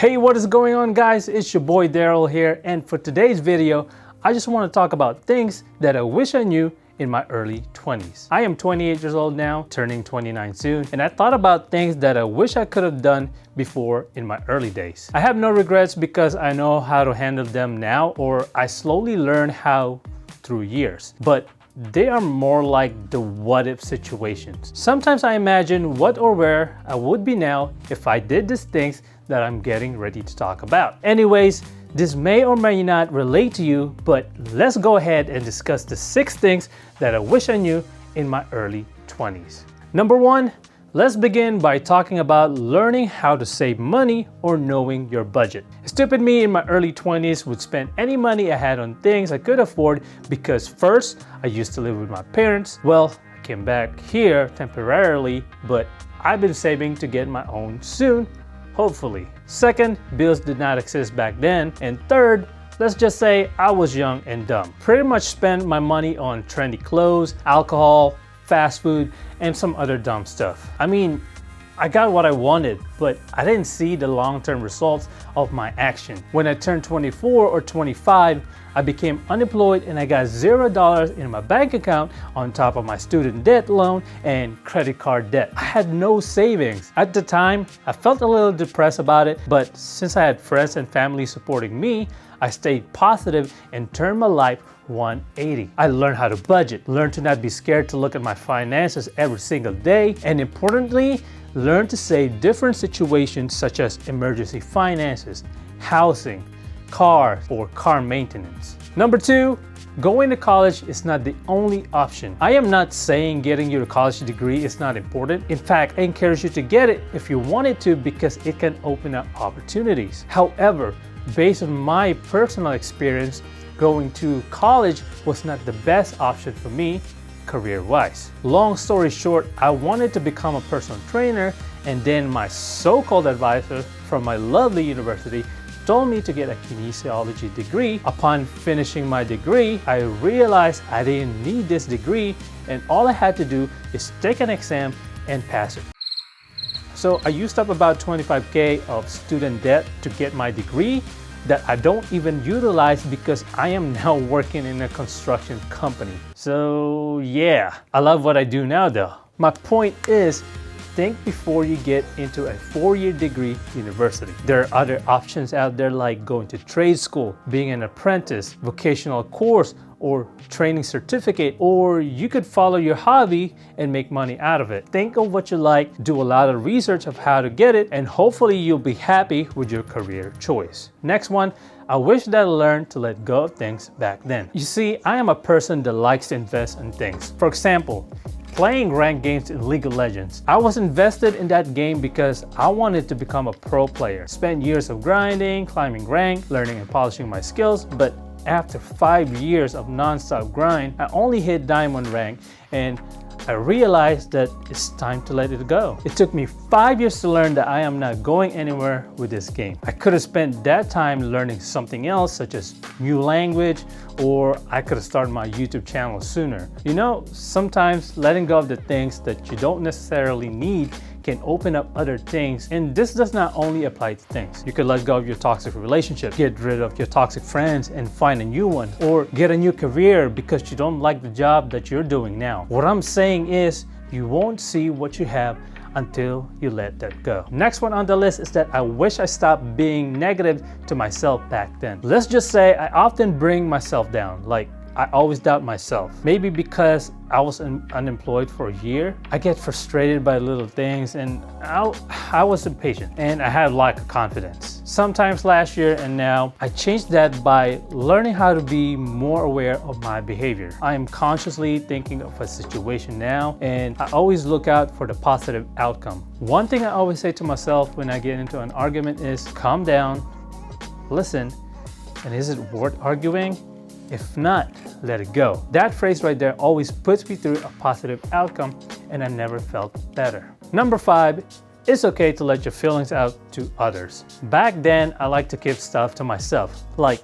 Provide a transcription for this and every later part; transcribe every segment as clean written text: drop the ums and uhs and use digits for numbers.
Hey, what is going on, guys? It's your boy Daryl here, and for today's video, I just want to talk about things that I wish I knew in my early 20s. I am 28 years old now, turning 29 soon, and I thought about things that I wish I could have done before in my early days. I have no regrets because I know how to handle them now, or I slowly learned how through years. But they are more like the what-if situations. Sometimes I imagine what or where I would be now if I did these things that I'm getting ready to talk about. Anyways, this may or may not relate to you, but let's go ahead and discuss the 6 things that I wish I knew in my early 20s. Number 1, let's begin by talking about learning how to save money or knowing your budget. Stupid me in my early 20s would spend any money I had on things I could afford because first, I used to live with my parents. Well, I came back here temporarily, but I've been saving to get my own soon, hopefully. Second, bills did not exist back then. And third, let's just say I was young and dumb. Pretty much spent my money on trendy clothes, alcohol, fast food, and some other dumb stuff. I mean, I got what I wanted, but I didn't see the long-term results of my action. When I turned 24 or 25, I became unemployed and I got $0 in my bank account on top of my student debt loan and credit card debt. I had no savings. At the time, I felt a little depressed about it, but since I had friends and family supporting me, I stayed positive and turned my life 180. I learned how to budget, learned to not be scared to look at my finances every single day, and importantly, learned to save different situations such as emergency finances, housing, cars, or car maintenance. Number 2, going to college is not the only option. I am not saying getting your college degree is not important. In fact, I encourage you to get it if you wanted to because it can open up opportunities. However, based on my personal experience, going to college was not the best option for me career-wise. Long story short, I wanted to become a personal trainer, and then my so-called advisor from my lovely university told me to get a kinesiology degree. Upon finishing my degree, I realized I didn't need this degree, and all I had to do is take an exam and pass it. So I used up about $25,000 of student debt to get my degree that I don't even utilize because I am now working in a construction company. So yeah, I love what I do now though. My point is, think before you get into a 4-year degree university. There are other options out there like going to trade school, being an apprentice, vocational course, or training certificate, or you could follow your hobby and make money out of it. Think of what you like, do a lot of research of how to get it, and hopefully you'll be happy with your career choice. Next one, I wish that I learned to let go of things back then. You see, I am a person that likes to invest in things. For example, playing ranked games in League of Legends. I was invested in that game because I wanted to become a pro player. Spent years of grinding, climbing rank, learning and polishing my skills, but after 5 years of non-stop grind, I only hit diamond rank and I realized that it's time to let it go. It took me 5 years to learn that I am not going anywhere with this game. I could have spent that time learning something else such as new language, or I could have started my YouTube channel sooner. You know, sometimes letting go of the things that you don't necessarily need can open up other things, and this does not only apply to things. You could let go of your toxic relationship, get rid of your toxic friends and find a new one, or get a new career because you don't like the job that you're doing now. What I'm saying is you won't see what you have until you let that go. Next one on the list is that I wish I stopped being negative to myself back then. Let's just say I often bring myself down, like I always doubt myself. Maybe because I was unemployed for a year, I get frustrated by little things, and I was impatient and I had lack of confidence. Sometimes last year and now, I changed that by learning how to be more aware of my behavior. I am consciously thinking of a situation now, and I always look out for the positive outcome. One thing I always say to myself when I get into an argument is calm down, listen, and is it worth arguing? If not, let it go. That phrase right there always puts me through a positive outcome, and I never felt better. Number 5, it's okay to let your feelings out to others. Back then, I like to keep stuff to myself. Like,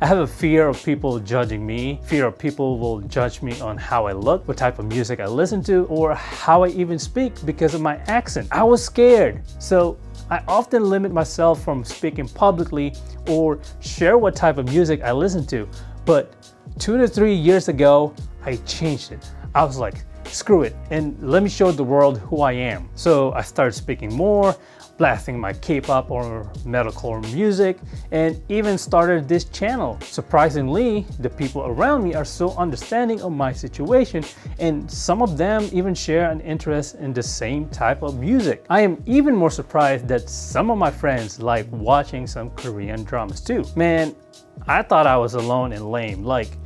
I have a fear of people judging me, fear of people will judge me on how I look, what type of music I listen to, or how I even speak because of my accent. I was scared. So I often limit myself from speaking publicly or share what type of music I listen to. But 2 to 3 years ago, I changed it. I was like, screw it, and let me show the world who I am. So I started speaking more, blasting my K-pop or metalcore music, and even started this channel. Surprisingly, the people around me are so understanding of my situation, and some of them even share an interest in the same type of music. I am even more surprised that some of my friends like watching some Korean dramas too. Man, I thought I was alone and lame, like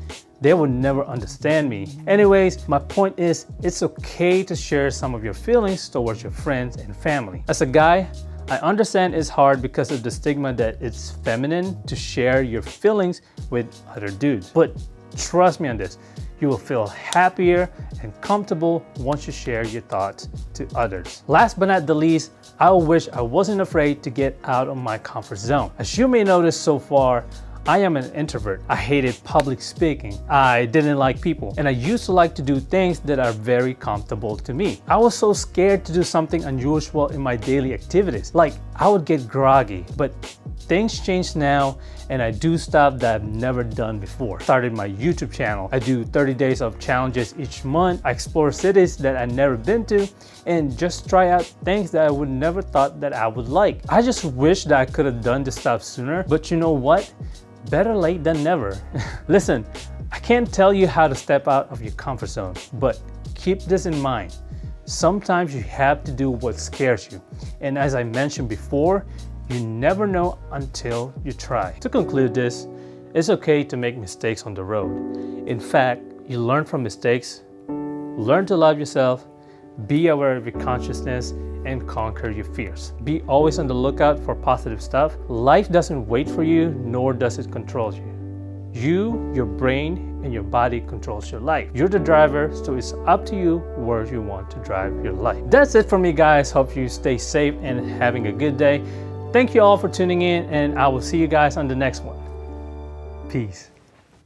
they would never understand me. Anyways, my point is, it's okay to share some of your feelings towards your friends and family. As a guy, I understand it's hard because of the stigma that it's feminine to share your feelings with other dudes. But trust me on this, you will feel happier and comfortable once you share your thoughts to others. Last but not the least, I wish I wasn't afraid to get out of my comfort zone. As you may notice so far, I am an introvert. I hated public speaking. I didn't like people. And I used to like to do things that are very comfortable to me. I was so scared to do something unusual in my daily activities. Like, I would get groggy. But things changed now, and I do stuff that I've never done before. Started my YouTube channel. I do 30 days of challenges each month. I explore cities that I've never been to and just try out things that I would never thought that I would like. I just wish that I could have done this stuff sooner, but you know what? Better late than never. Listen, I can't tell you how to step out of your comfort zone, but keep this in mind. Sometimes you have to do what scares you. And as I mentioned before, you never know until you try. To conclude this, it's okay to make mistakes on the road. In fact, you learn from mistakes, learn to love yourself, be aware of your consciousness, and conquer your fears. Be always on the lookout for positive stuff. Life doesn't wait for you, nor does it control you. You, your brain, and your body controls your life. You're the driver, so it's up to you where you want to drive your life. That's it for me, guys. Hope you stay safe and having a good day. Thank you all for tuning in, and I will see you guys on the next one. Peace.